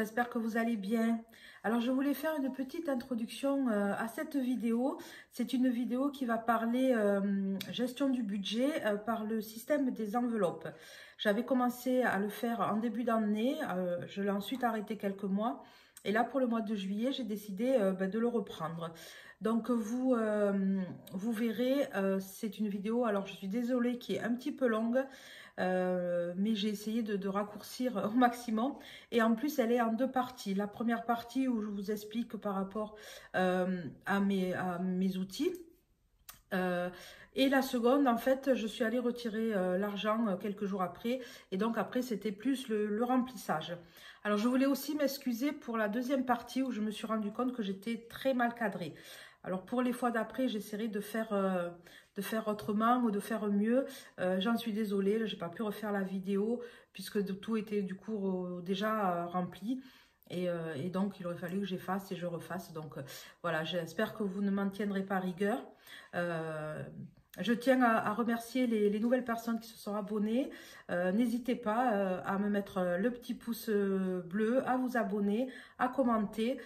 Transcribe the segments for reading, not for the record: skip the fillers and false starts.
j'espère que vous allez bien. Alors je voulais faire une petite introduction à cette vidéo. C'est une vidéo qui va parler gestion du budget par le système des enveloppes. J'avais commencé à le faire en début d'année, je l'ai ensuite arrêté quelques mois. Et là pour le mois de juillet, j'ai décidé de le reprendre. Donc vous verrez, c'est une vidéo, alors je suis désolée qui est un petit peu longue. Mais j'ai essayé de raccourcir au maximum. Et en plus, elle est en deux parties. La première partie où je vous explique par rapport à mes outils. Et la seconde, en fait, je suis allée retirer l'argent quelques jours après. Et donc après, c'était plus le remplissage. Alors, je voulais aussi m'excuser pour la deuxième partie où je me suis rendu compte que j'étais très mal cadrée. Alors, pour les fois d'après, j'essaierai de faire autrement ou de faire mieux. J'en suis désolée, je n'ai pas pu refaire la vidéo puisque tout était du coup déjà rempli. Et donc, il aurait fallu que j'efface et je refasse. Donc, voilà, j'espère que vous ne m'en tiendrez pas rigueur. Je tiens à remercier les nouvelles personnes qui se sont abonnées. N'hésitez pas à me mettre le petit pouce bleu, à vous abonner, à commenter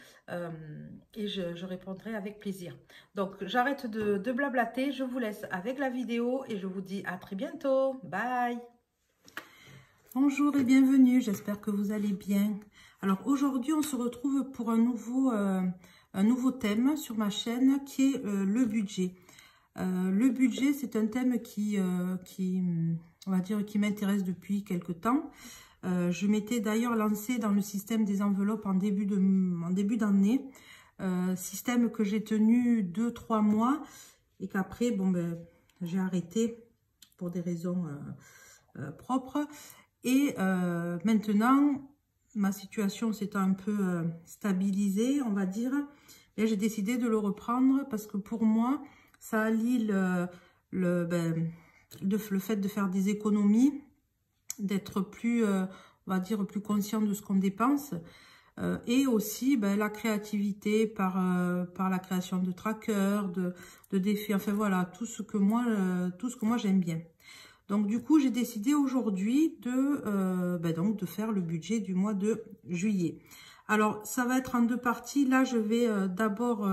et je répondrai avec plaisir. Donc, j'arrête de blablater, je vous laisse avec la vidéo et je vous dis à très bientôt. Bye! Bonjour et bienvenue, j'espère que vous allez bien. Alors aujourd'hui, on se retrouve pour un nouveau thème sur ma chaîne qui est le budget. Le budget, c'est un thème qui on va dire, qui m'intéresse depuis quelque temps. Je m'étais d'ailleurs lancée dans le système des enveloppes en début d'année. Système que j'ai tenu 2-3 mois et qu'après, bon, j'ai arrêté pour des raisons propres. Et maintenant, ma situation s'étant un peu stabilisée, on va dire, j'ai décidé de le reprendre parce que pour moi, ça allie le fait de faire des économies, d'être plus, on va dire, plus conscient de ce qu'on dépense, et aussi la créativité par la création de trackers, de défis, enfin voilà, tout ce que moi j'aime bien. Donc du coup, j'ai décidé aujourd'hui de faire le budget du mois de juillet. Alors, ça va être en deux parties. Là, je vais d'abord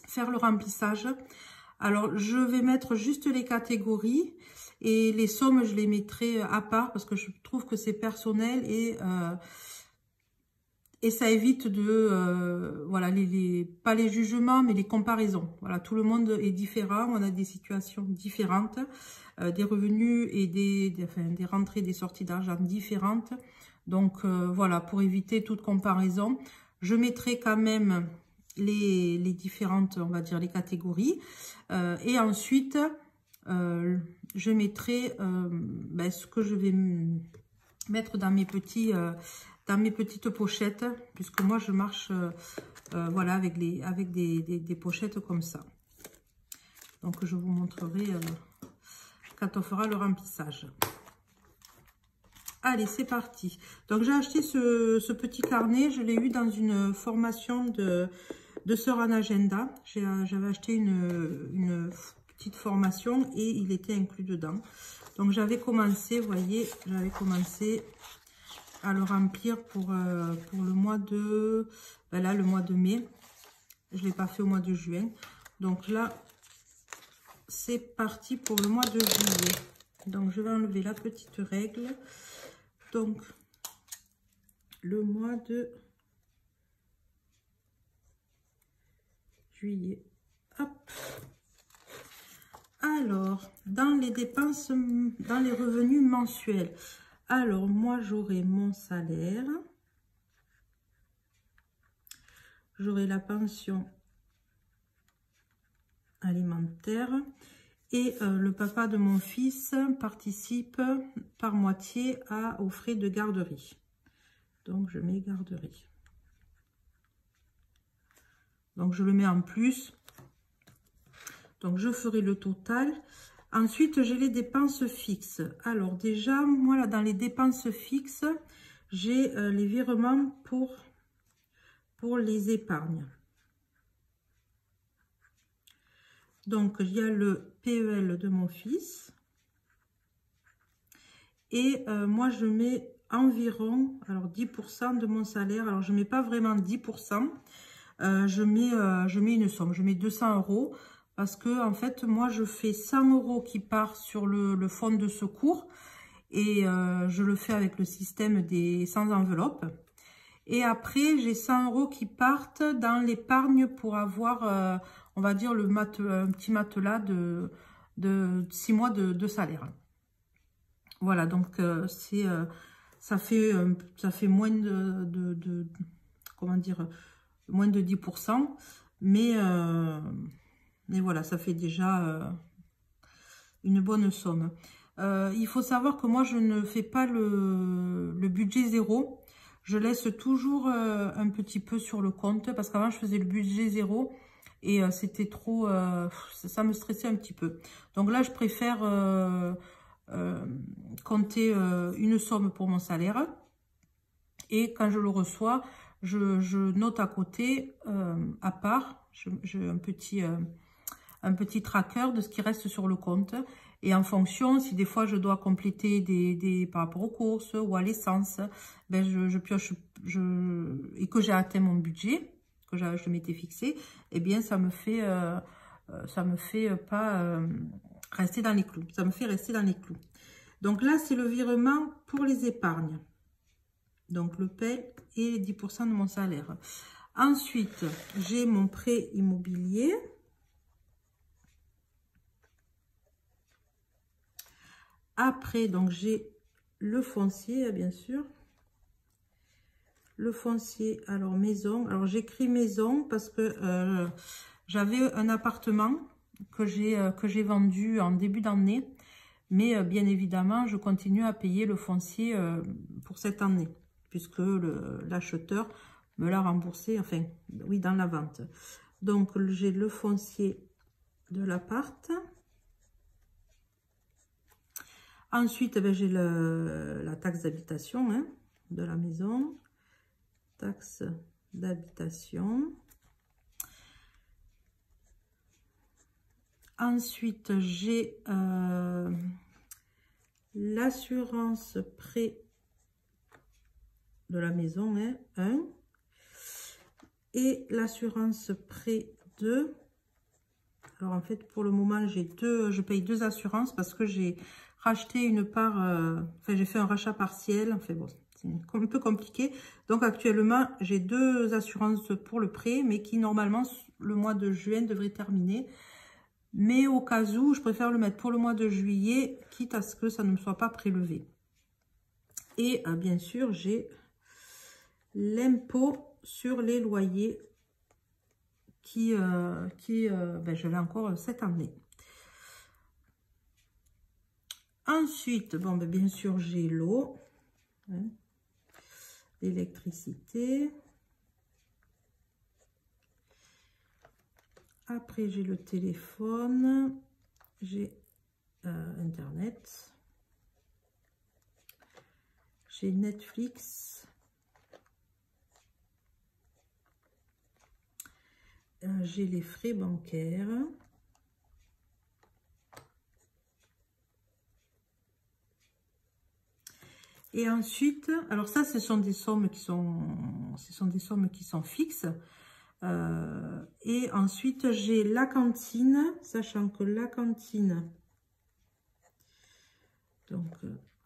faire le remplissage. Alors, je vais mettre juste les catégories et les sommes, je les mettrai à part parce que je trouve que c'est personnel et ça évite de, voilà, pas les jugements, mais les comparaisons. Voilà, tout le monde est différent, on a des situations différentes, des revenus et des rentrées, des sorties d'argent différentes. Donc, voilà, pour éviter toute comparaison, je mettrai quand même les différentes, on va dire, les catégories. Et ensuite, je mettrai ce que je vais mettre dans mes petits... dans mes petites pochettes, puisque moi je marche voilà, avec des pochettes comme ça. Donc je vous montrerai quand on fera le remplissage. Allez, c'est parti. Donc j'ai acheté ce petit carnet, je l'ai eu dans une formation de Sœur en Agenda. J'avais acheté une petite formation et il était inclus dedans. Donc j'avais commencé, vous voyez, j'avais commencé à le remplir pour le mois de... là, le mois de mai. Je ne l'ai pas fait au mois de juin. Donc là, c'est parti pour le mois de juillet. Donc, je vais enlever la petite règle. Donc, le mois de juillet. Hop. Alors, dans les dépenses, dans les revenus mensuels... Alors, moi, j'aurai mon salaire, j'aurai la pension alimentaire et le papa de mon fils participe par moitié aux frais de garderie. Donc, je mets garderie. Donc, je le mets en plus. Donc, je ferai le total. Ensuite, j'ai les dépenses fixes. Alors déjà, moi, là, dans les dépenses fixes, j'ai les virements pour les épargnes. Donc, il y a le PEL de mon fils. Et moi, je mets environ, alors 10% de mon salaire. Alors, je ne mets pas vraiment 10%. Je mets une somme, je mets 200 € parce que, en fait, moi, je fais 100 € qui part sur le fonds de secours et je le fais avec le système des sans enveloppe. Et après, j'ai 100 € qui partent dans l'épargne pour avoir, on va dire, un petit matelas de 6 mois de salaire. Voilà, donc ça fait moins comment dire, moins de 10%. Mais voilà, ça fait déjà une bonne somme. Il faut savoir que moi, je ne fais pas le budget zéro. Je laisse toujours un petit peu sur le compte parce qu'avant, je faisais le budget zéro et c'était trop... ça me stressait un petit peu. Donc là, je préfère compter une somme pour mon salaire et quand je le reçois, je note à côté, à part, j'ai un petit tracker de ce qui reste sur le compte. Et en fonction, si des fois je dois compléter par rapport aux courses ou à l'essence, ben je pioche et que j'ai atteint mon budget, que je m'étais fixé, eh bien ça me fait pas rester dans les clous. Ça me fait rester dans les clous. Donc là, c'est le virement pour les épargnes. Donc le paie et 10% de mon salaire. Ensuite, j'ai mon prêt immobilier. Après, donc, j'ai le foncier, bien sûr. Le foncier, alors, maison. Alors, j'écris maison parce que j'avais un appartement que j'ai vendu en début d'année. Mais, bien évidemment, je continue à payer le foncier pour cette année. Puisque l'acheteur me l'a remboursé, enfin, oui, dans la vente. Donc, j'ai le foncier de l'appart. Ensuite, ben, j'ai la taxe d'habitation hein, de la maison. Taxe d'habitation. Ensuite, j'ai l'assurance prêt de la maison, hein, 1. Et l'assurance prêt 2. Alors, en fait, pour le moment, je paye 2 assurances parce que j'ai racheté une part, enfin j'ai fait un rachat partiel, enfin bon, c'est un peu compliqué. Donc actuellement, j'ai 2 assurances pour le prêt, mais qui normalement, le mois de juin devrait terminer. Mais au cas où, je préfère le mettre pour le mois de juillet, quitte à ce que ça ne me soit pas prélevé. Et bien sûr, j'ai l'impôt sur les loyers qui ben, je l'ai encore cette année. Ensuite, bon, ben, bien sûr, j'ai l'eau, hein, l'électricité. Après, j'ai le téléphone, j'ai Internet, j'ai Netflix, j'ai les frais bancaires. Et ensuite, alors ça, ce sont des sommes qui sont fixes. Et ensuite, j'ai la cantine, sachant que la cantine, donc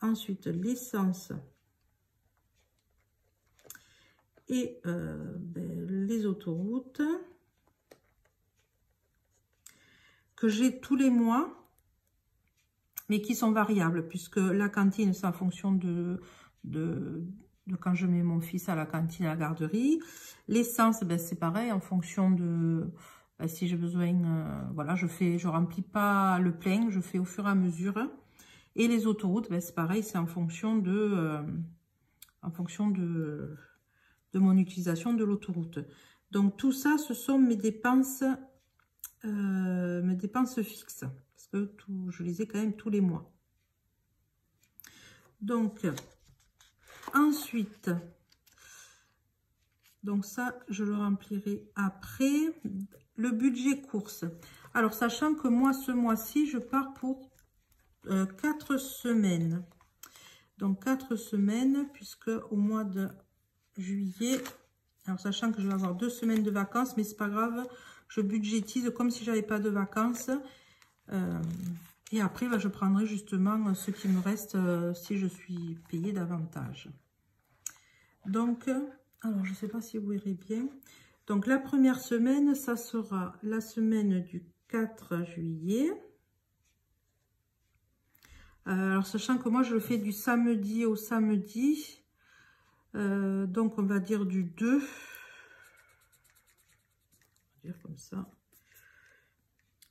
ensuite l'essence et ben, les autoroutes que j'ai tous les mois. Mais qui sont variables, puisque la cantine, c'est en fonction de quand je mets mon fils à la cantine, à la garderie. L'essence, ben, c'est pareil, en fonction de ben, si j'ai besoin, voilà, je remplis pas le plein, je fais au fur et à mesure. Et les autoroutes, ben, c'est pareil, c'est en fonction de mon utilisation de l'autoroute. Donc tout ça, ce sont mes dépenses fixes. Je les ai quand même tous les mois. Donc, ensuite, donc ça, je le remplirai après. Le budget course. Alors, sachant que moi, ce mois-ci, je pars pour 4 semaines. Donc 4 semaines, puisque au mois de juillet, alors sachant que je vais avoir 2 semaines de vacances, mais c'est pas grave, je budgétise comme si j'avais pas de vacances. Et après, je prendrai justement ce qui me reste si je suis payée davantage. Donc, alors je ne sais pas si vous verrez bien. Donc la première semaine, ça sera la semaine du 4 juillet. Alors sachant que moi je le fais du samedi au samedi. Donc on va dire du 2. On va dire comme ça.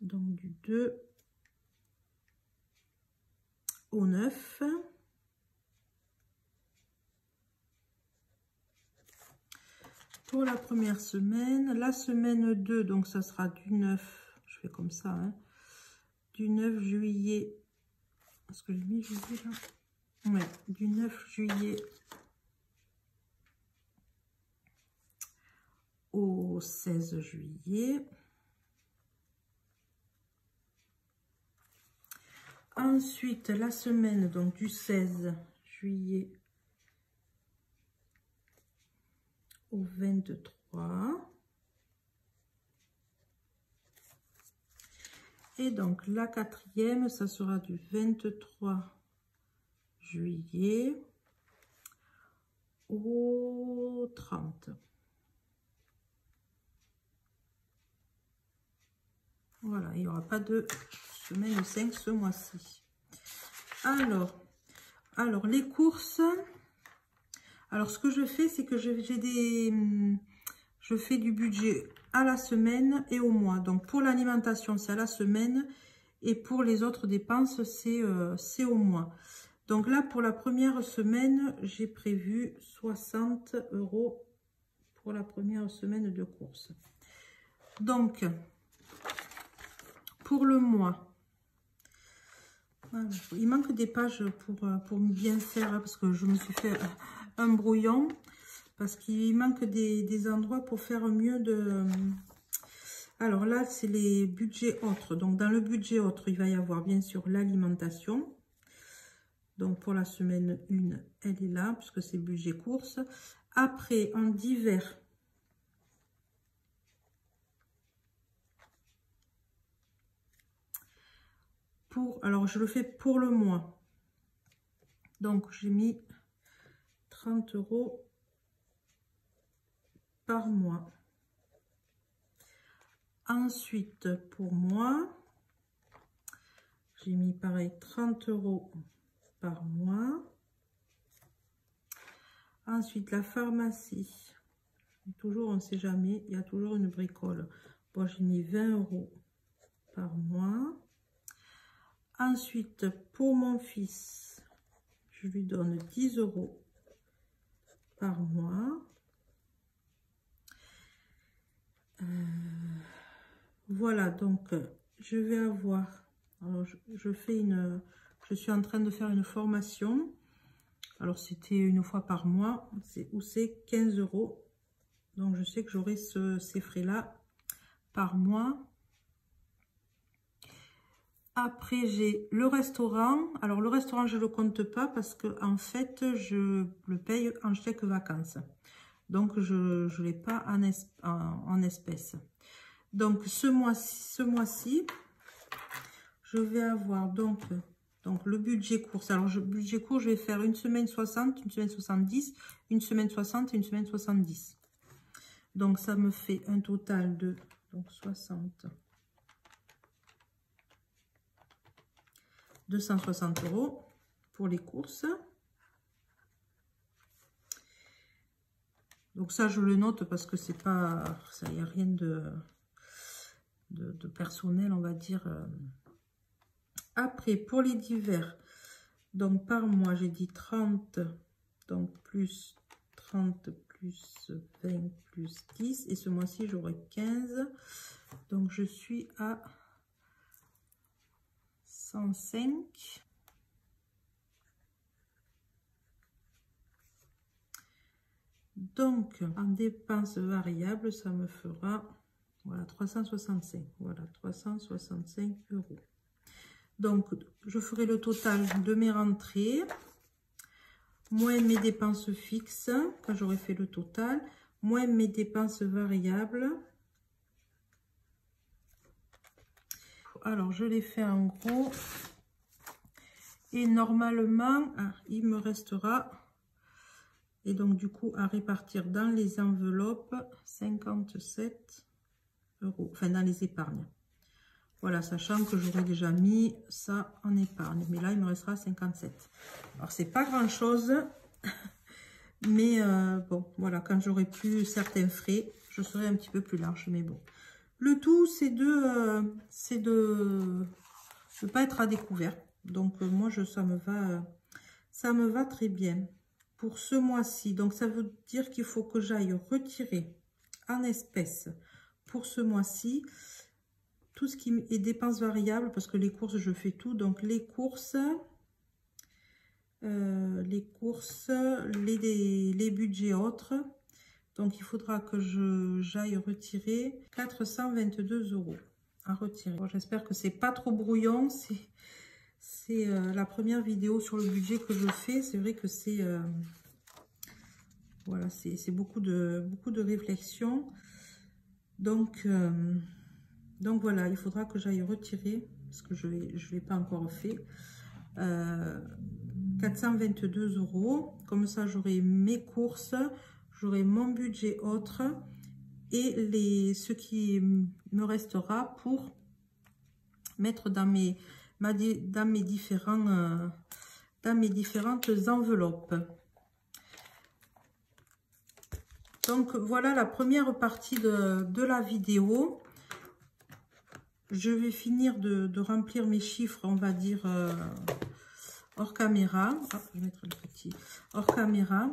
Donc du 2 au 9. Pour la première semaine, la semaine 2, donc ça sera du 9, je fais comme ça, hein, du 9 juillet, est-ce que j'ai mis juillet là? Ouais, du 9 juillet au 16 juillet. Ensuite, la semaine donc du 16 juillet au 23. Et donc la quatrième, ça sera du 23 juillet au 30. Voilà, il n'y aura pas de semaine 5 ce mois-ci. Alors les courses. Alors ce que je fais, c'est que je fais du budget à la semaine et au mois. Donc pour l'alimentation, c'est à la semaine. Et pour les autres dépenses, c'est au mois. Donc là, pour la première semaine, j'ai prévu 60 € pour la première semaine de courses. Donc, pour le mois, voilà, il manque des pages pour bien faire, parce que je me suis fait un brouillon, parce qu'il manque des endroits pour faire mieux de... Alors là, c'est les budgets autres. Donc, dans le budget autre, il va y avoir bien sûr l'alimentation. Donc, pour la semaine 1, elle est là, puisque c'est budget course. Après, en divers, alors, je le fais pour le mois. Donc, j'ai mis 30 € par mois. Ensuite, pour moi, j'ai mis pareil 30 € par mois. Ensuite, la pharmacie. Toujours, on ne sait jamais, il y a toujours une bricole. Bon, j'ai mis 20 € par mois. Ensuite, pour mon fils, je lui donne 10 € par mois. Voilà, donc je vais avoir, alors je suis en train de faire une formation. Alors c'était une fois par mois, c'est 15 €. Donc je sais que j'aurai ces frais là par mois. Après j'ai le restaurant. Alors le restaurant je le compte pas parce que en fait je le paye en chèque vacances. Donc je ne l'ai pas en espèces. Donc ce mois-ci, je vais avoir donc le budget course. Alors budget course, je vais faire une semaine 60, une semaine 70, une semaine 60 et une semaine 70. Donc ça me fait un total de 60, 260 € pour les courses. Donc ça je le note parce que c'est pas, ça, il n'y a rien de personnel, on va dire. Après, pour les divers, donc par mois, j'ai dit 30, donc plus 30, plus 20, plus 10. Et ce mois-ci, j'aurai 15. Donc, je suis à 105. Donc, en dépenses variables, ça me fera... Voilà, 365. Voilà, 365 €. Donc, je ferai le total de mes rentrées. moins mes dépenses fixes, quand j'aurai fait le total, moins mes dépenses variables. Alors, je l'ai fait en gros. Et normalement, il me restera, et donc du coup, à répartir dans les enveloppes, 57 €, enfin dans les épargnes. Voilà, sachant que j'aurais déjà mis ça en épargne. Mais là, il me restera 57. Alors, c'est pas grand-chose. Mais bon, voilà, quand j'aurai plus certains frais, je serai un petit peu plus large. Mais bon, le tout, c'est de ne pas être à découvert. Donc, moi, ça me va très bien. Pour ce mois-ci, donc ça veut dire qu'il faut que j'aille retirer en espèces pour ce mois-ci tout ce qui est dépenses variables, parce que les courses, je fais tout. Donc, les courses, les budgets autres. Donc, il faudra que j'aille retirer 422 € à retirer. Bon, j'espère que c'est pas trop brouillon. C'est la première vidéo sur le budget que je fais. C'est vrai que c'est voilà, c'est beaucoup de réflexion. Donc voilà, il faudra que j'aille retirer, parce que je l'ai pas encore fait, 422 €. Comme ça, j'aurai mes courses, j'aurai mon budget autre et ce qui me restera pour mettre dans mes différentes enveloppes. Donc voilà la première partie de la vidéo. Je vais finir de remplir mes chiffres, on va dire, hors caméra. Ah, je vais mettre le petit hors caméra.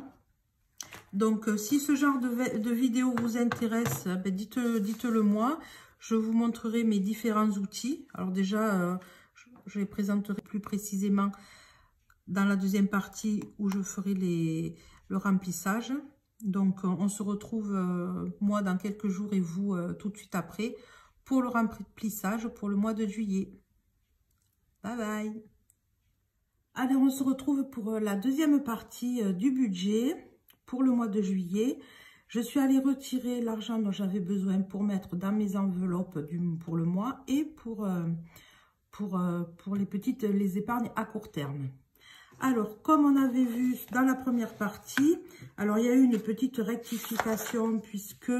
Donc, si ce genre de vidéo vous intéresse, ben, dites-le moi. Je vous montrerai mes différents outils. Alors déjà, je les présenterai plus précisément dans la deuxième partie où je ferai le remplissage. Donc, on se retrouve, moi, dans quelques jours et vous, tout de suite après, pour le remplissage pour le mois de juillet. Bye bye. Allez, on se retrouve pour la deuxième partie du budget pour le mois de juillet. Je suis allée retirer l'argent dont j'avais besoin pour mettre dans mes enveloppes pour le mois et pour les épargnes à court terme. Alors, comme on avait vu dans la première partie, alors il y a eu une petite rectification puisque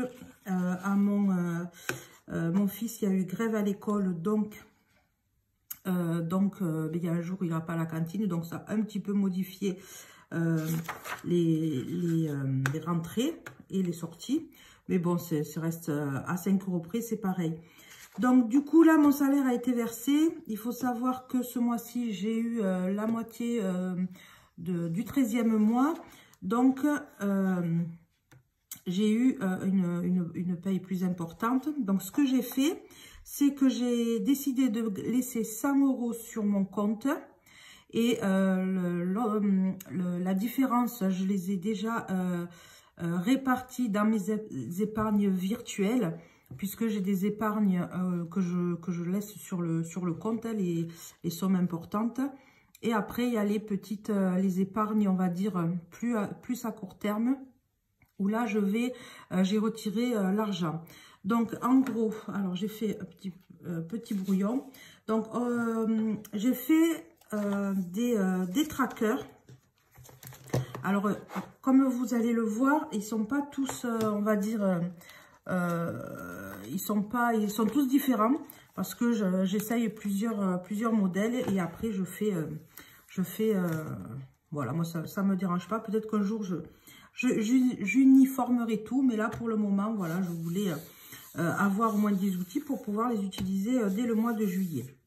à mon fils, il y a eu grève à l'école, donc il y a un jour, il n'ira pas à la cantine, donc ça a un petit peu modifié les rentrées et les sorties. Mais bon, ça reste à 5 € près, c'est pareil. Donc, du coup, là, mon salaire a été versé. Il faut savoir que ce mois-ci, j'ai eu la moitié du 13e mois. Donc, j'ai eu une paye plus importante. Donc, ce que j'ai fait, c'est que j'ai décidé de laisser 100 € sur mon compte. Et la différence, je les ai déjà réparties dans mes épargnes virtuelles, puisque j'ai des épargnes que je laisse sur le compte, les sommes importantes. Et après, il y a les épargnes, on va dire, plus à court terme, où là, j'ai retiré l'argent. Donc, en gros, alors j'ai fait un petit brouillon. Donc, j'ai fait des trackers. Alors, comme vous allez le voir, ils sont pas tous, on va dire, ils sont tous différents parce que j'essaye plusieurs modèles et après je fais voilà, moi ça me dérange pas. Peut-être qu'un jour j'uniformerai tout, mais là pour le moment, voilà, je voulais avoir au moins 10 outils pour pouvoir les utiliser dès le mois de juillet.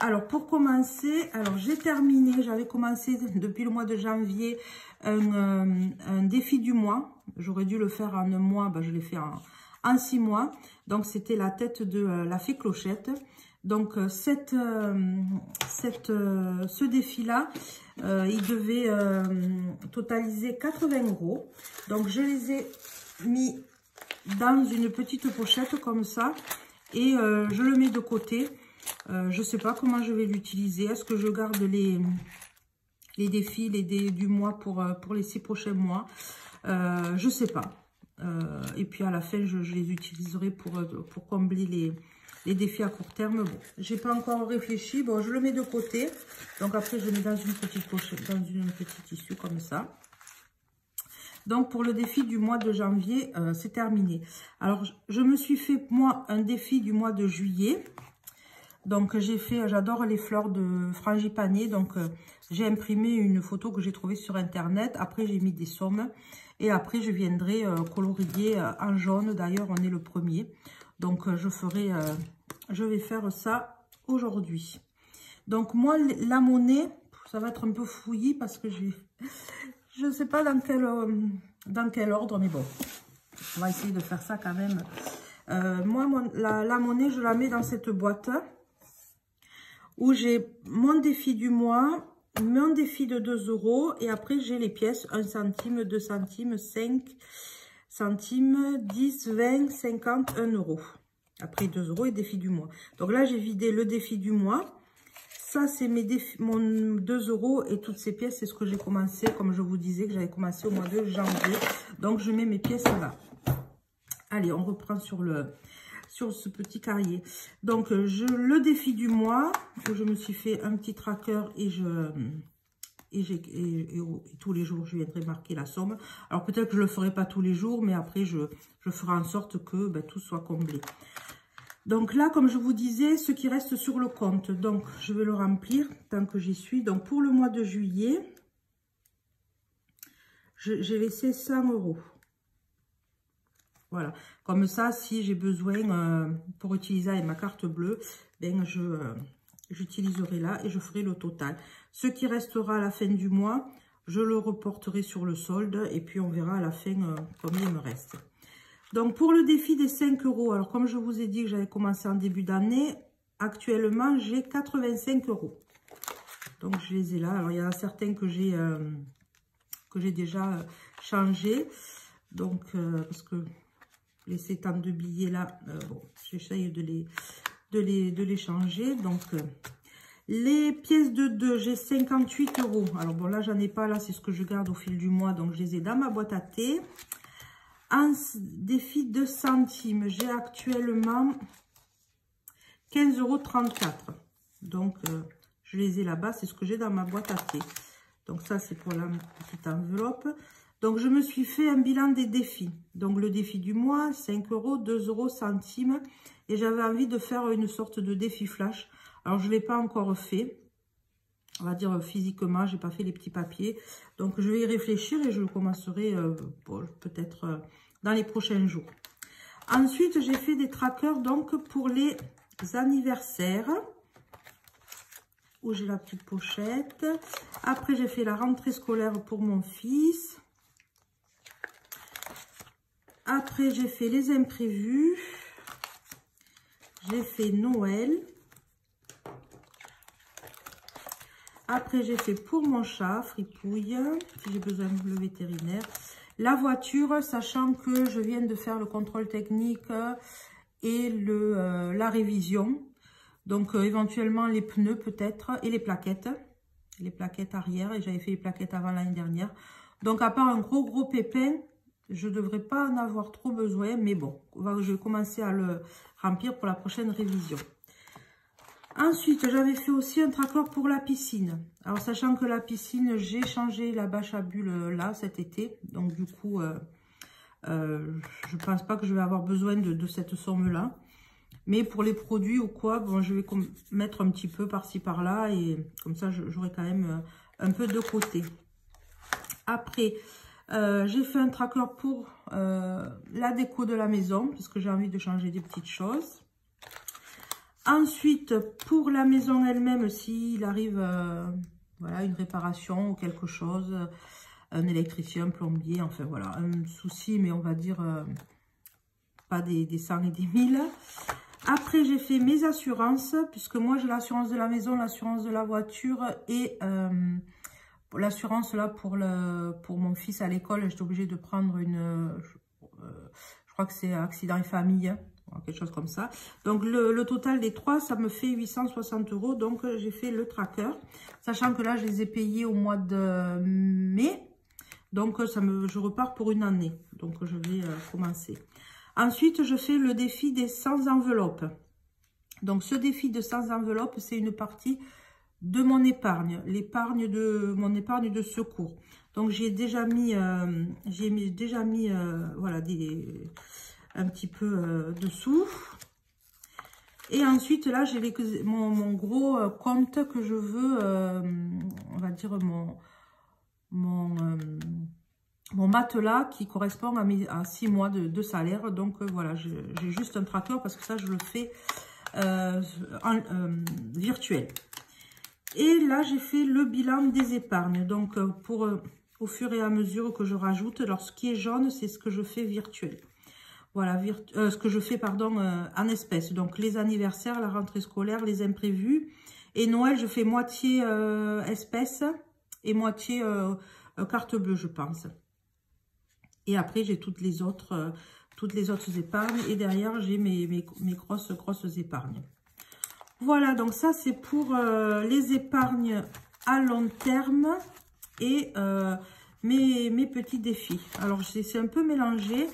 Alors, pour commencer, j'ai terminé, j'avais commencé depuis le mois de janvier un défi du mois. J'aurais dû le faire en un mois, ben, je l'ai fait en 6 mois. Donc, c'était la tête de la fée Clochette. Donc, ce défi-là, il devait totaliser 80 €. Donc, je les ai mis dans une petite pochette comme ça et je le mets de côté. Je ne sais pas comment je vais l'utiliser. Est-ce que je garde les défis du mois pour les 6 prochains mois. Je sais pas. Et puis à la fin, je les utiliserai pour combler les défis à court terme. Bon, j'ai pas encore réfléchi. Bon, je le mets de côté. Donc après, je le mets dans une petite pochette, dans une petite issue comme ça. Donc pour le défi du mois de janvier, c'est terminé. Alors je me suis fait moi un défi du mois de juillet. Donc j'ai fait, j'adore les fleurs de frangipanier. Donc j'ai imprimé une photo que j'ai trouvée sur internet. Après j'ai mis des sommes. Et après je viendrai colorier en jaune. D'ailleurs on est le 1er. Donc je vais faire ça aujourd'hui. Donc moi la monnaie, ça va être un peu fouillis parce que je ne sais pas dans quel ordre, mais bon, on va essayer de faire ça quand même. Moi, la monnaie, je la mets dans cette boîte où j'ai mon défi du mois, mon défi de 2 € et après j'ai les pièces 1 centime, 2 centimes, 5 centimes, 10, 20, 50, 1 €. Après 2 € et défi du mois. Donc là, j'ai vidé le défi du mois. Ça, c'est mon 2 € et toutes ces pièces, c'est ce que j'ai commencé, comme je vous disais, que j'avais commencé au mois de janvier. Donc, je mets mes pièces là. Allez, on reprend sur ce petit carrier. Donc, le défi du mois, où je me suis fait un petit tracker et tous les jours, je viendrai marquer la somme. Alors, peut-être que je ne le ferai pas tous les jours, mais après, je ferai en sorte que tout soit comblé. Donc là, comme je vous disais, ce qui reste sur le compte, donc je vais le remplir tant que j'y suis. Donc pour le mois de juillet, j'ai laissé 100 €. Voilà, comme ça, si j'ai besoin pour utiliser avec ma carte bleue, ben j'utiliserai là et je ferai le total. Ce qui restera à la fin du mois, je le reporterai sur le solde et puis on verra à la fin combien il me reste. Donc, pour le défi des 5 €, alors comme je vous ai dit que j'avais commencé en début d'année, actuellement, j'ai 85 €. Donc, je les ai là. Alors, il y en a certains que j'ai déjà changé. Donc, parce que les 7 ans de billets là, bon, j'essaye de les changer. Donc, les pièces de 2, j'ai 58 €. Alors, bon, là, j'en ai pas. Là, c'est ce que je garde au fil du mois. Donc, je les ai dans ma boîte à thé. En défi de centimes, j'ai actuellement 15,34 €. Donc, je les ai là-bas. C'est ce que j'ai dans ma boîte à thé. Donc, ça, c'est pour la petite enveloppe. Donc, je me suis fait un bilan des défis. Donc, le défi du mois, 5 €, 2 € centimes. Et j'avais envie de faire une sorte de défi flash. Alors, je ne l'ai pas encore fait. On va dire physiquement, je n'ai pas fait les petits papiers. Donc, je vais y réfléchir et je commencerai peut-être dans les prochains jours. Ensuite, j'ai fait des trackers donc pour les anniversaires où j'ai la petite pochette. Après, j'ai fait la rentrée scolaire pour mon fils. Après, j'ai fait les imprévus. J'ai fait Noël. Après, j'ai fait pour mon chat, Fripouille, si j'ai besoin de le vétérinaire. La voiture, sachant que je viens de faire le contrôle technique et la révision. Donc, éventuellement, les pneus peut-être et les plaquettes. Les plaquettes arrière. Et j'avais fait les plaquettes avant l'année dernière. Donc, à part un gros pépin, je ne devrais pas en avoir trop besoin. Mais bon, je vais commencer à le remplir pour la prochaine révision. Ensuite, j'avais fait aussi un tracker pour la piscine. Alors, sachant que la piscine, j'ai changé la bâche à bulles là cet été. Donc, du coup, je ne pense pas que je vais avoir besoin de cette somme-là. Mais pour les produits ou quoi, bon, je vais mettre un petit peu par-ci, par-là. Et comme ça, j'aurai quand même un peu de côté. Après, j'ai fait un tracker pour la déco de la maison. Parce que j'ai envie de changer des petites choses. Ensuite, pour la maison elle-même, s'il arrive voilà, une réparation ou quelque chose, un électricien, un plombier, enfin voilà, un souci, mais on va dire pas des 100 et des 1000. Après, j'ai fait mes assurances, puisque moi j'ai l'assurance de la maison, l'assurance de la voiture et l'assurance là pour mon fils à l'école. J'étais obligée de prendre je crois que c'est accident et famille. quelque chose comme ça. Donc le total des 3, ça me fait 860 €. Donc j'ai fait le tracker, sachant que là je les ai payés au mois de mai. Donc je repars pour une année. Donc je vais commencer. Ensuite je fais le défi des 100 enveloppes. Donc ce défi de 100 enveloppes, c'est une partie de mon épargne, mon épargne de secours. Donc j'ai déjà mis, voilà, un petit peu de sous. Et ensuite là j'ai mon gros compte que je veux, on va dire mon matelas qui correspond à 6 mois de salaire. Donc voilà, j'ai juste un tracker parce que ça je le fais virtuel. Et là j'ai fait le bilan des épargnes. Donc au fur et à mesure que je rajoute, alors ce qui est jaune c'est ce que je fais virtuel. Voilà, ce que je fais, pardon, en espèces. Donc, les anniversaires, la rentrée scolaire, les imprévus. Et Noël, je fais moitié espèces et moitié carte bleue, je pense. Et après, j'ai toutes les autres épargnes. Et derrière, j'ai mes grosses épargnes. Voilà, donc ça, c'est pour les épargnes à long terme et mes petits défis. Alors, c'est un peu mélangé.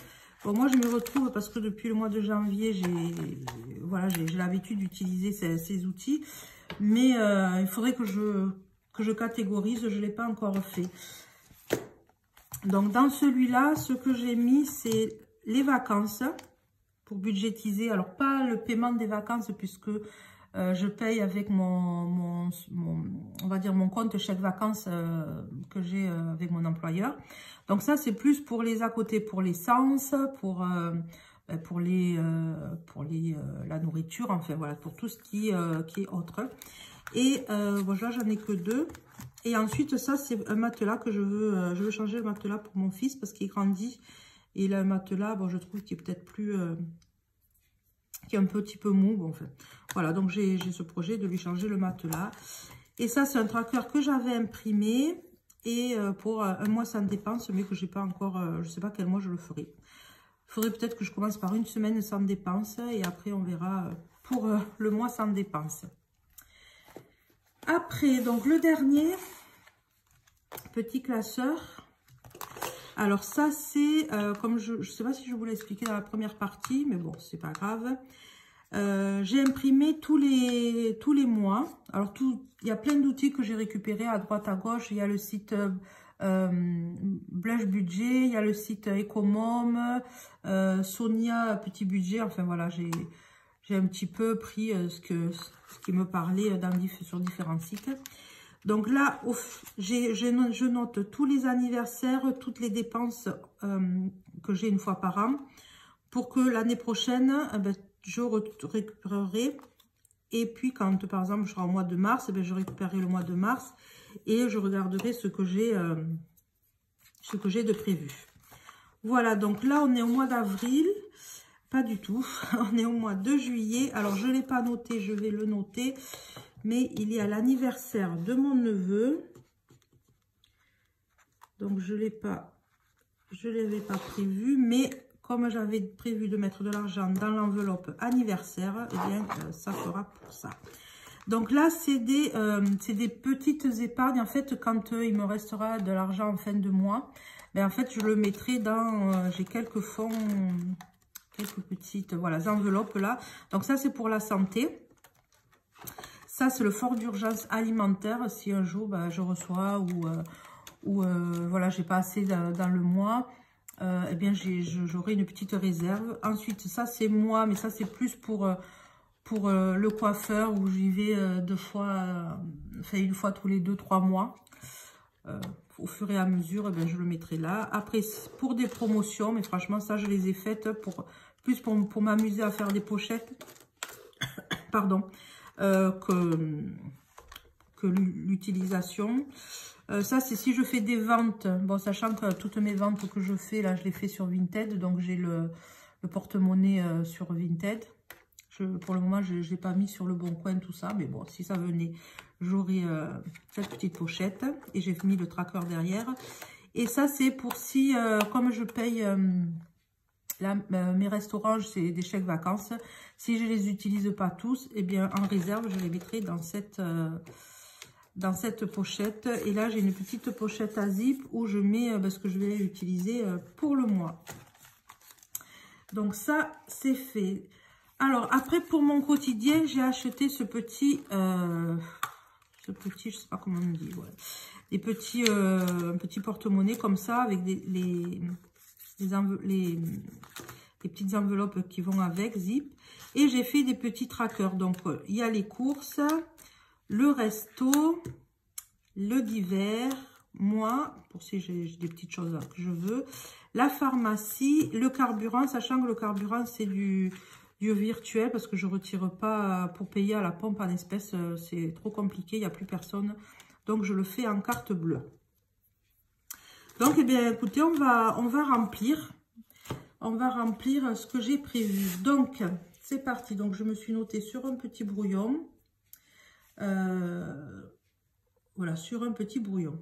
Bon, moi, je me retrouve parce que depuis le mois de janvier, j'ai l'habitude d'utiliser ces outils. Mais il faudrait que je catégorise. Je ne l'ai pas encore fait. Donc, dans celui-là, ce que j'ai mis, c'est les vacances pour budgétiser. Alors, pas le paiement des vacances puisque je paye avec on va dire mon compte chèque vacances que j'ai avec mon employeur. Donc ça c'est plus pour les à côté, pour l'essence, pour la nourriture, enfin voilà, pour tout ce qui est autre. Et bon, là j'en ai que 2. Et ensuite ça c'est un matelas que je veux changer le matelas pour mon fils parce qu'il grandit. Et le matelas, bon je trouve qu'il est peut-être plus qui est un petit peu mou. Bon, enfin, voilà, donc j'ai ce projet de lui changer le matelas. Et ça, c'est un tracker que j'avais imprimé. Et pour un mois sans dépense, mais que j'ai pas encore, je sais pas quel mois je le ferai. Il faudrait peut-être que je commence par une semaine sans dépense. Et après, on verra pour le mois sans dépense. Après, donc le dernier petit classeur. Alors ça, c'est, comme je sais pas si je vous l'ai expliqué dans la première partie, mais bon, c'est pas grave. J'ai imprimé tous les mois. Alors, il y a plein d'outils que j'ai récupérés à droite, à gauche. Il y a le site Blush Budget, il y a le site Ecomom, Sonia Petit Budget. Enfin, voilà, j'ai un petit peu pris ce qui me parlait sur différents sites. Donc là, je note tous les anniversaires, toutes les dépenses que j'ai une fois par an, pour que l'année prochaine, je récupérerai. Et puis quand, par exemple, je serai au mois de mars, je récupérerai le mois de mars et je regarderai ce que j'ai de prévu. Voilà, donc là, on est au mois d'avril. Pas du tout, on est au mois de juillet. Alors, je ne l'ai pas noté, je vais le noter. Mais il y a l'anniversaire de mon neveu. Donc, je ne l'avais pas prévu. Mais comme j'avais prévu de mettre de l'argent dans l'enveloppe anniversaire, eh bien, ça sera pour ça. Donc là, c'est des petites épargnes. En fait, quand il me restera de l'argent en fin de mois, ben, en fait, je le mettrai dans... j'ai quelques fonds, quelques petites enveloppes là. Donc ça, c'est pour la santé. Ça, c'est le fort d'urgence alimentaire. Si un jour, je reçois ou voilà, j'ai pas assez dans le mois, eh bien, j'aurai une petite réserve. Ensuite, ça, c'est moi, mais ça, c'est plus pour le coiffeur où j'y vais une fois tous les 2-3 mois. Au fur et à mesure, je le mettrai là. Après, pour des promotions, mais franchement, ça, je les ai faites plus pour m'amuser à faire des pochettes. Pardon. Que l'utilisation. Ça, c'est si je fais des ventes. Bon, sachant que toutes mes ventes que je fais, là, je les fais sur Vinted. Donc, j'ai le porte-monnaie sur Vinted. Pour le moment, je ne l'ai pas mis sur le Bon Coin, tout ça. Mais bon, si ça venait, j'aurais cette petite pochette. Et j'ai mis le tracker derrière. Et ça, c'est pour si, comme je paye Là, mes restaurants, c'est des chèques vacances. Si je ne les utilise pas tous, eh bien, en réserve, je les mettrai dans cette pochette. Et là, j'ai une petite pochette à zip où je mets ce que je vais utiliser pour le mois. Donc, ça, c'est fait. Alors, après, pour mon quotidien, j'ai acheté ce petit, je sais pas comment on dit, ouais. Des petits, un petit porte-monnaie comme ça, avec les petites enveloppes qui vont avec, zip. Et j'ai fait des petits trackers. Donc, il y a les courses, le resto, le divers, moi, pour si j'ai des petites choses que je veux, la pharmacie, le carburant, sachant que le carburant, c'est du virtuel, parce que je ne retire pas pour payer à la pompe en espèces, c'est trop compliqué, il n'y a plus personne. Donc, je le fais en carte bleue. Donc, eh bien, écoutez, on va remplir. On va remplir ce que j'ai prévu. Donc, c'est parti. Donc, je me suis notée sur un petit brouillon. Voilà, sur un petit brouillon.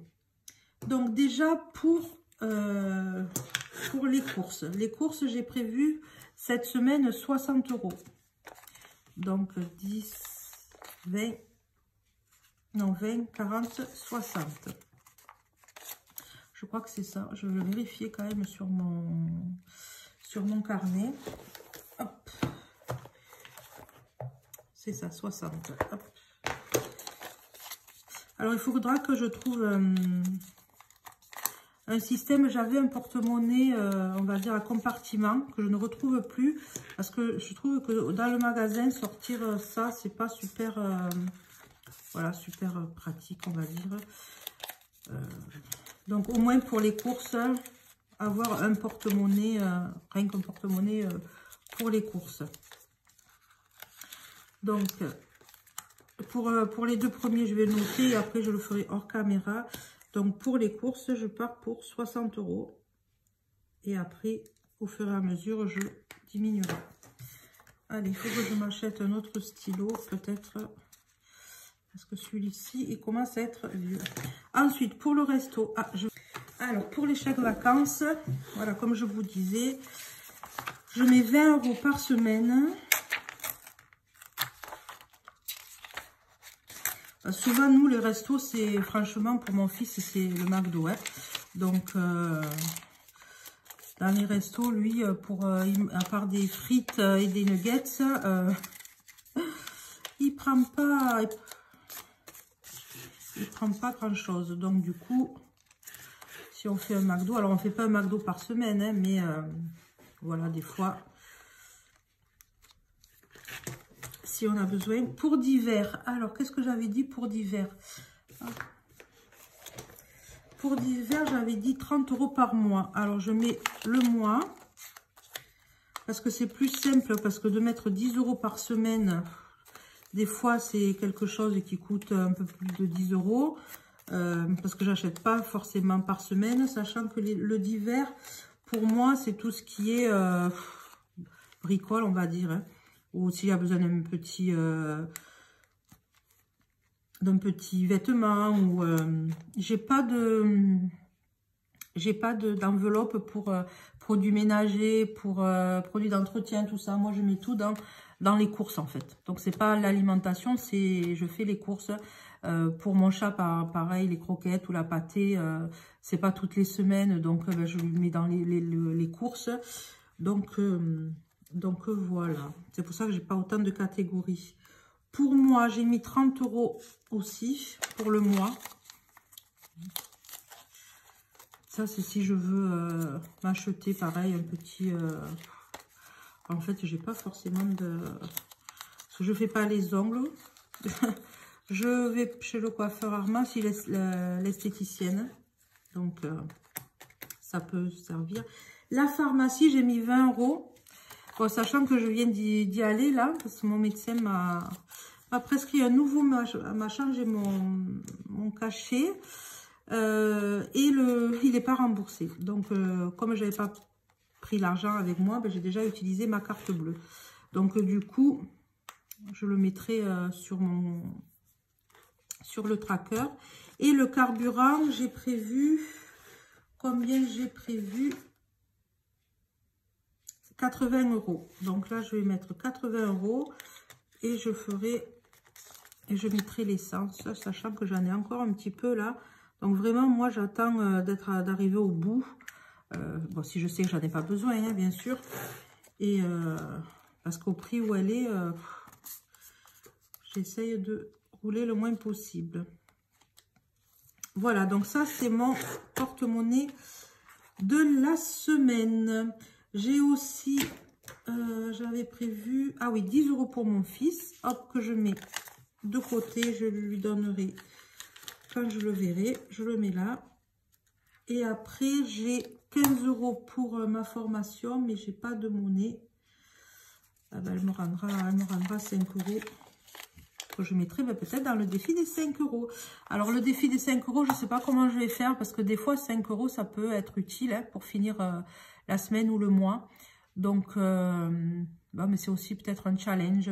Donc, déjà, pour les courses. Les courses, j'ai prévu cette semaine 60 €. Donc, 10, 20, non, 20, 40, 60. Je crois que c'est ça. Je vais vérifier quand même sur mon carnet. Hop. C'est ça, 60. Hop. Alors, il faudra que je trouve un système. J'avais un porte-monnaie, on va dire, à compartiment, que je ne retrouve plus. Parce que je trouve que dans le magasin, sortir ça, c'est pas super... voilà, super pratique, on va dire. Donc, au moins pour les courses, avoir un porte-monnaie, rien qu'un porte-monnaie pour les courses. Donc, pour les deux premiers, je vais le noter et après, je le ferai hors caméra. Donc, pour les courses, je pars pour 60 €. Et après, au fur et à mesure, je diminuerai. Allez, il faut que je m'achète un autre stylo, peut-être. Parce que celui-ci, il commence à être vieux. Ensuite, pour le resto, alors pour les chèques vacances, voilà, comme je vous disais, je mets 20 € par semaine. Souvent, nous, les restos, c'est franchement, pour mon fils, c'est le McDo. Hein. Donc, dans les restos, lui, à part des frites et des nuggets, il prend pas grand chose. Donc du coup, si on fait un McDo, alors on fait pas un McDo par semaine, hein, mais voilà, des fois, si on a besoin. Pour divers, alors qu'est-ce que j'avais dit pour divers? Pour divers, j'avais dit 30 € par mois. Alors je mets le mois, parce que c'est plus simple, parce que de mettre 10 € par semaine... Des fois, c'est quelque chose qui coûte un peu plus de 10 €. Parce que j'achète pas forcément par semaine. Sachant que le divers, pour moi, c'est tout ce qui est bricole, on va dire. Hein, ou s'il y a besoin d'un petit vêtement. Ou j'ai pas d'enveloppe pour produits ménagers, pour produits d'entretien, tout ça. Moi, je mets tout dans les courses, en fait. Donc, c'est pas l'alimentation, je fais les courses. Pour mon chat, pareil, les croquettes ou la pâtée, c'est pas toutes les semaines. Donc, je lui mets dans les courses. Donc voilà. C'est pour ça que j'ai pas autant de catégories. Pour moi, j'ai mis 30 € aussi pour le mois. Ça, c'est si je veux m'acheter, pareil, un petit... En fait, j'ai pas forcément de... Parce que je fais pas les ongles. Je vais chez le coiffeur Armand, si l'esthéticienne. Donc, ça peut servir. La pharmacie, j'ai mis 20 €. Bon, sachant que je viens d'y aller, là, parce que mon médecin m'a prescrit un nouveau... m'a changé mon cachet. Et il n'est pas remboursé. Donc, comme je n'avais pas pris l'argent avec moi, ben, j'ai déjà utilisé ma carte bleue. Donc, du coup, je le mettrai sur le tracker. Et le carburant, j'ai prévu... Combien j'ai prévu? 80 €. Donc là, je vais mettre 80 € et je mettrai l'essence, sachant que j'en ai encore un petit peu là. Donc vraiment, moi, j'attends d'arriver au bout. Bon, si je sais que j'en ai pas besoin, hein, bien sûr. Et parce qu'au prix où elle est, j'essaye de rouler le moins possible. Voilà, donc ça, c'est mon porte-monnaie de la semaine. J'ai aussi, j'avais prévu, ah oui, 10 € pour mon fils. Hop, que je mets de côté, je lui donnerai quand je le verrai. Je le mets là. Et après, j'ai 15 € pour ma formation, mais j'ai pas de monnaie. Ah ben, elle me rendra 5 € que je mettrai peut-être dans le défi des 5 €. Alors, le défi des 5 €, je ne sais pas comment je vais faire parce que des fois, 5 € ça peut être utile hein, pour finir la semaine ou le mois. Donc, mais c'est aussi peut-être un challenge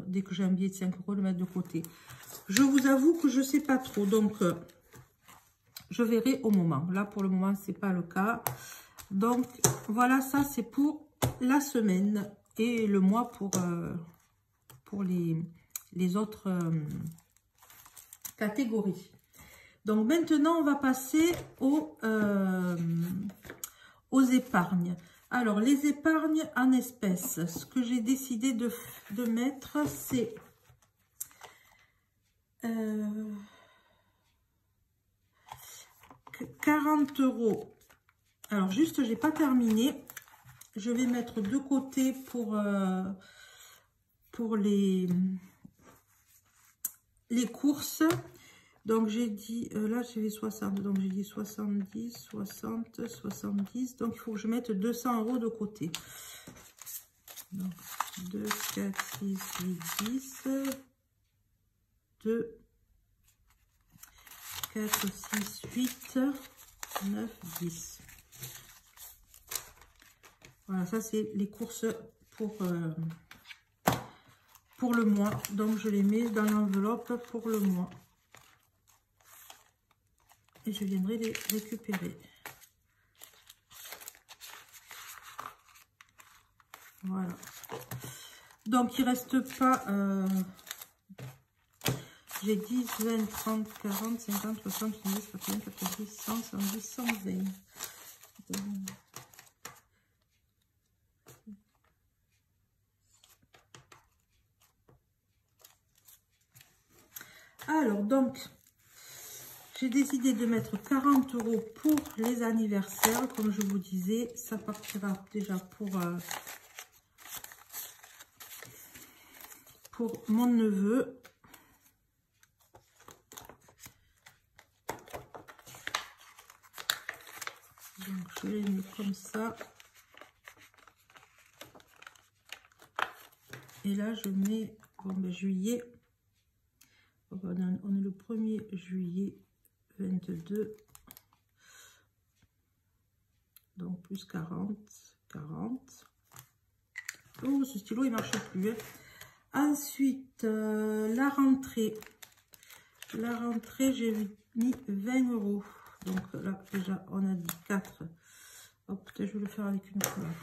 dès que j'ai un billet de 5 € de mettre de côté. Je vous avoue que je ne sais pas trop. Donc, je verrai au moment. Là, pour le moment, ce n'est pas le cas. Donc, voilà, ça, c'est pour la semaine et le mois pour les autres catégories. Donc, maintenant, on va passer aux épargnes. Alors, les épargnes en espèces. Ce que j'ai décidé de mettre, c'est... 40 €. Alors, juste, j'ai pas terminé. Je vais mettre de côté pour les courses. Donc, j'ai dit, là, j'ai 60. Donc, j'ai dit 70, 60, 70. Donc, il faut que je mette 200 € de côté. Donc, 2, 4, 6, 8, 10. 2, 4, 6, 8, 9, 10. Voilà, ça c'est les courses pour le mois. Donc je les mets dans l'enveloppe pour le mois. Et je viendrai les récupérer. Voilà. Donc il ne reste pas... j'ai 10, 20, 30, 40, 50, 60, 70, 80, 90, 100, 110, 120. Alors, donc, j'ai décidé de mettre 40 € pour les anniversaires. Comme je vous disais, ça partira déjà pour mon neveu. Donc, je les mets comme ça. Et là, je mets, bon, ben, juillet. On est le 1er juillet 22. Donc, plus 40, 40. Oh, ce stylo, il ne marche plus. Hein. Ensuite, la rentrée. La rentrée, j'ai mis 20 €. Donc là, déjà, on a dit 4. Oh, peut-être je vais le faire avec une couleur.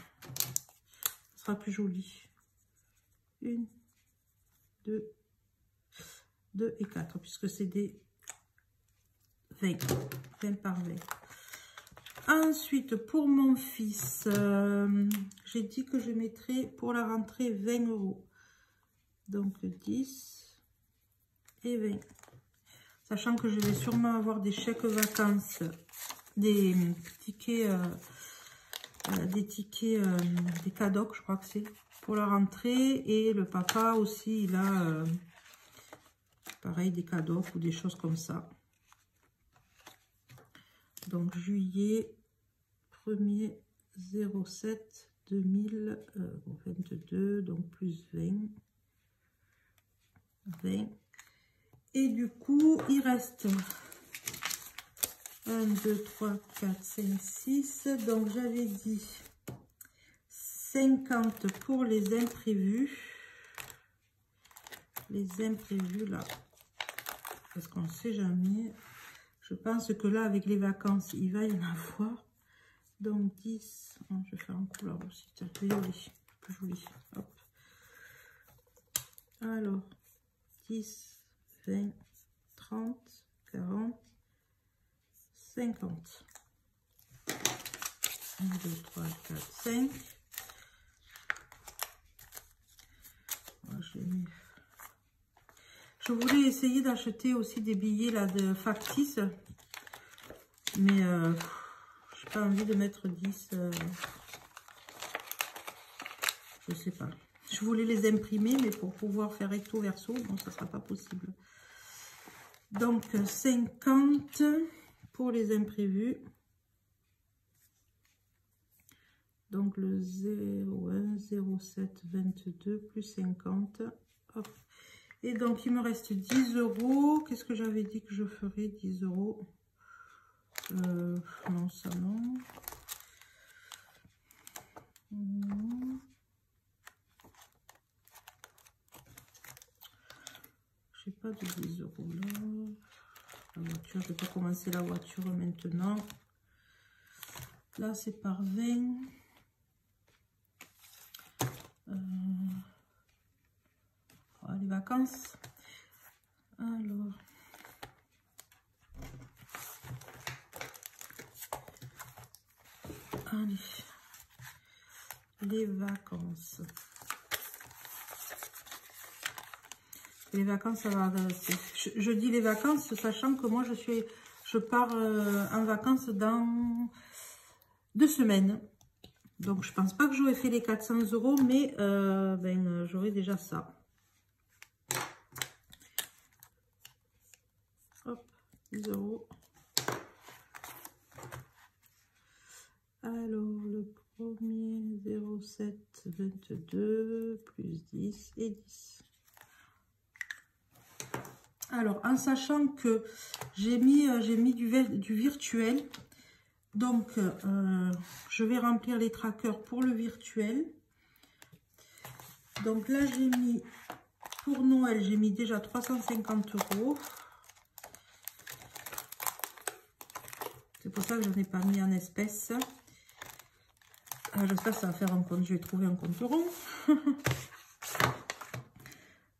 Ce sera plus joli. 1, 2 et 4, puisque c'est des 20 par 20. Ensuite, pour mon fils, j'ai dit que je mettrais pour la rentrée 20 €. Donc 10 et 20. Sachant que je vais sûrement avoir des chèques vacances, des tickets, des cadeaux, je crois que c'est, pour la rentrée. Et le papa aussi, il a, pareil, des cadeaux ou des choses comme ça. Donc, juillet 1er 07 2022, donc plus 20. 20. Et du coup, il reste 1, 2, 3, 4, 5, 6. Donc, j'avais dit 50 pour les imprévus. Les imprévus, là. Parce qu'on ne sait jamais. Je pense que là, avec les vacances, il va y en avoir. Donc 10, je vais faire en couleur aussi, violet, plus joli. Hop. Alors 10, 20, 30, 40, 50. 1, 2, 3, 4, 5. Je voulais essayer d'acheter aussi des billets là de factice, mais j'ai pas envie de mettre 10. Je sais pas. Je voulais les imprimer, mais pour pouvoir faire recto verso, bon, ça sera pas possible. Donc 50 pour les imprévus. Donc le 01, 07, 22 plus 50. Hop. Et donc il me reste 10 euros. Qu'est-ce que j'avais dit que je ferais? 10 euros. Non, ça non. J'ai pas de 10 euros là. La voiture, je vais pas commencer la voiture maintenant. Là c'est par 20. Les vacances. Alors. Allez. Les vacances. Les vacances, ça va. Je dis les vacances, sachant que moi je pars en vacances dans 2 semaines. Donc je pense pas que j'aurais fait les 400 euros, mais j'aurais déjà ça. Hop, 10 euros. Alors le premier 07 22 plus 10 et 10. Alors en sachant que j'ai mis du virtuel, donc je vais remplir les trackers pour le virtuel. Donc là j'ai mis pour Noël, j'ai mis déjà 350 euros. C'est pour ça que je n'en ai pas mis en espèces. J'espère que ça va faire un compte. Je vais trouver un compte rond.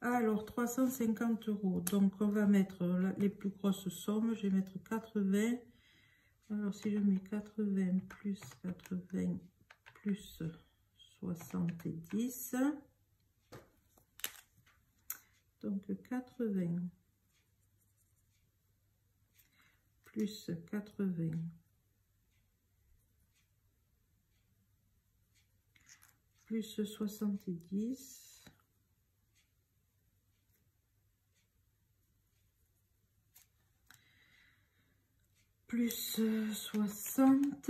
Alors 350 euros. Donc on va mettre les plus grosses sommes. Je vais mettre 80. Alors si je mets 80 plus 80 plus 70. Donc 80 plus 80 plus 70 plus 60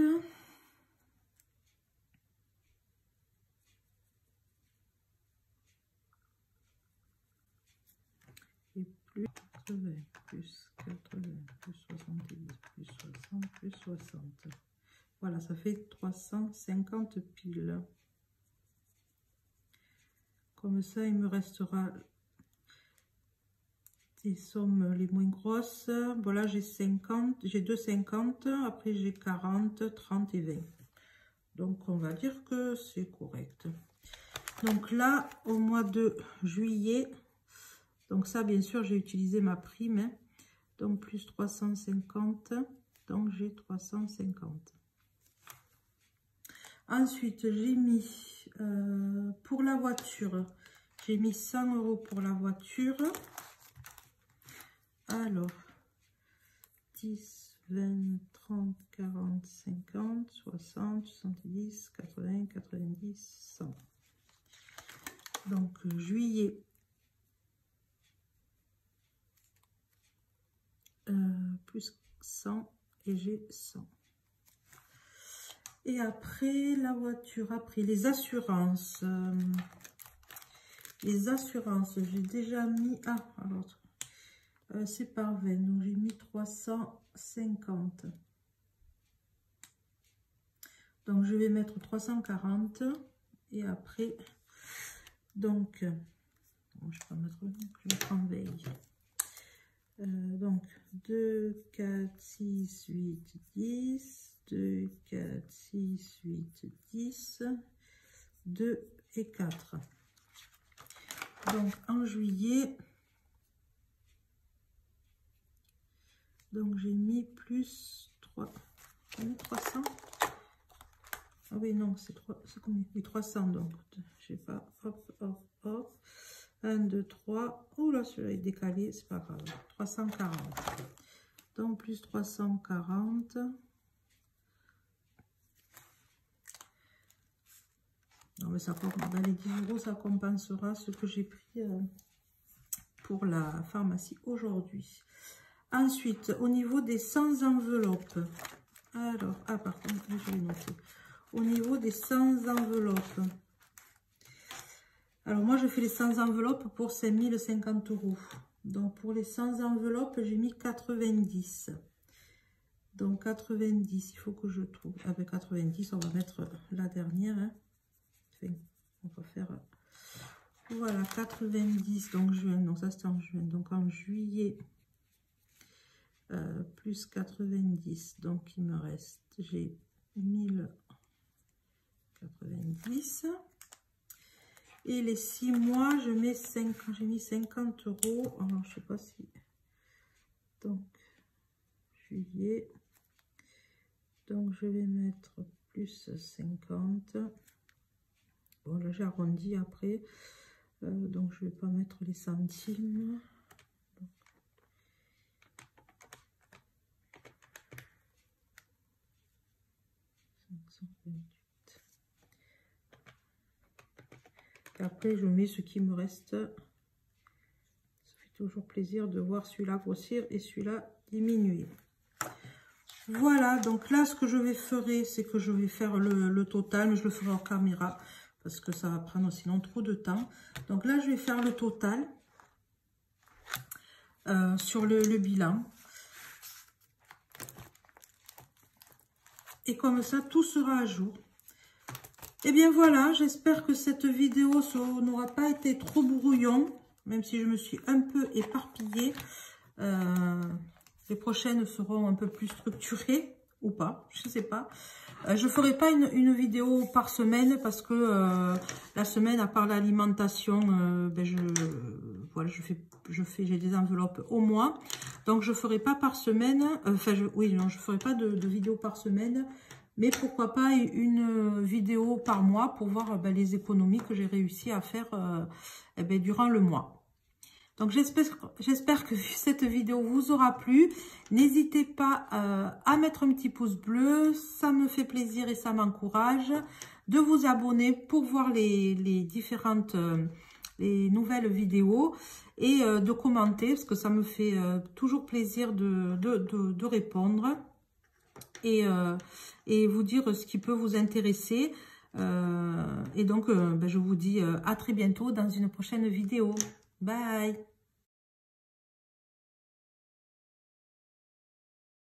et plus 80 plus 80 plus 70 plus 60 plus 60. Voilà, ça fait 350 piles. Comme ça, il me restera des sommes les moins grosses. Voilà, j'ai 50, j'ai 2,50. Après, j'ai 40, 30 et 20. Donc, on va dire que c'est correct. Donc là, au mois de juillet, donc ça, bien sûr, j'ai utilisé ma prime. Hein, donc, plus 350. Donc, j'ai 350. Ensuite, j'ai mis pour la voiture, j'ai mis 100 euros pour la voiture. Alors, 10, 20, 30, 40, 50, 60, 70, 80, 90, 100. Donc, juillet, plus 100 et j'ai 100. Et après, la voiture, après les assurances. J'ai déjà mis... Ah, alors, c'est par 20, donc j'ai mis 350. Donc, je vais mettre 340. Et après, donc, bon, je vais pas mettre, je vais prendre veille. Donc, 2, 4, 6, 8, 10. 2, 4, 6, 8, 10, 2 et 4. Donc en juillet, donc j'ai mis plus 3, 300. Ah oui, non, c'est 3, c'est combien? Oui, 300, donc je sais pas, hop, hop, hop. 1, 2, 3. Oh là, celui-là est décalé, c'est pas grave. 340. Donc plus 340. Non, mais ça, dans les 10 euros, ça compensera ce que j'ai pris pour la pharmacie aujourd'hui. Ensuite, au niveau des 100 enveloppes. Alors, ah, par contre, je vais noter. Au niveau des 100 enveloppes. Alors, moi, je fais les 100 enveloppes pour 5050 euros. Donc, pour les 100 enveloppes, j'ai mis 90. Donc, 90, il faut que je trouve. Avec 90, on va mettre la dernière. Hein. Enfin, on va faire... Voilà, 90. Donc, juin. Donc, ça, c'était en juin. Donc, en juillet, plus 90. Donc, il me reste... J'ai 1090. Et les 6 mois, je mets 5, j'ai mis 50 euros. Alors, je sais pas si... Donc, juillet. Donc, je vais mettre plus 50. Bon, là, j'ai arrondi après. Donc, je vais pas mettre les centimes. Donc, et après, je mets ce qui me reste. Ça fait toujours plaisir de voir celui-là grossir et celui-là diminuer. Voilà, donc là, ce que je vais faire, c'est que je vais faire le total, mais je le ferai en caméra parce que ça va prendre sinon trop de temps. Donc là, je vais faire le total sur le bilan. Et comme ça, tout sera à jour. Et bien voilà, j'espère que cette vidéo n'aura pas été trop brouillon, même si je me suis un peu éparpillée. Les prochaines seront un peu plus structurées, ou pas, je ne sais pas. Je ne ferai pas une vidéo par semaine, parce que la semaine, à part l'alimentation, ben voilà, j'ai des enveloppes au mois. Donc je ne ferai pas par semaine, oui, non, je ne ferai pas de vidéo par semaine. Mais pourquoi pas une vidéo par mois pour voir les économies que j'ai réussi à faire durant le mois. Donc j'espère que cette vidéo vous aura plu. N'hésitez pas à mettre un petit pouce bleu, ça me fait plaisir et ça m'encourage. De vous abonner pour voir les différentes les nouvelles vidéos et de commenter parce que ça me fait toujours plaisir de répondre. Et vous dire ce qui peut vous intéresser. Et donc, je vous dis à très bientôt dans une prochaine vidéo. Bye!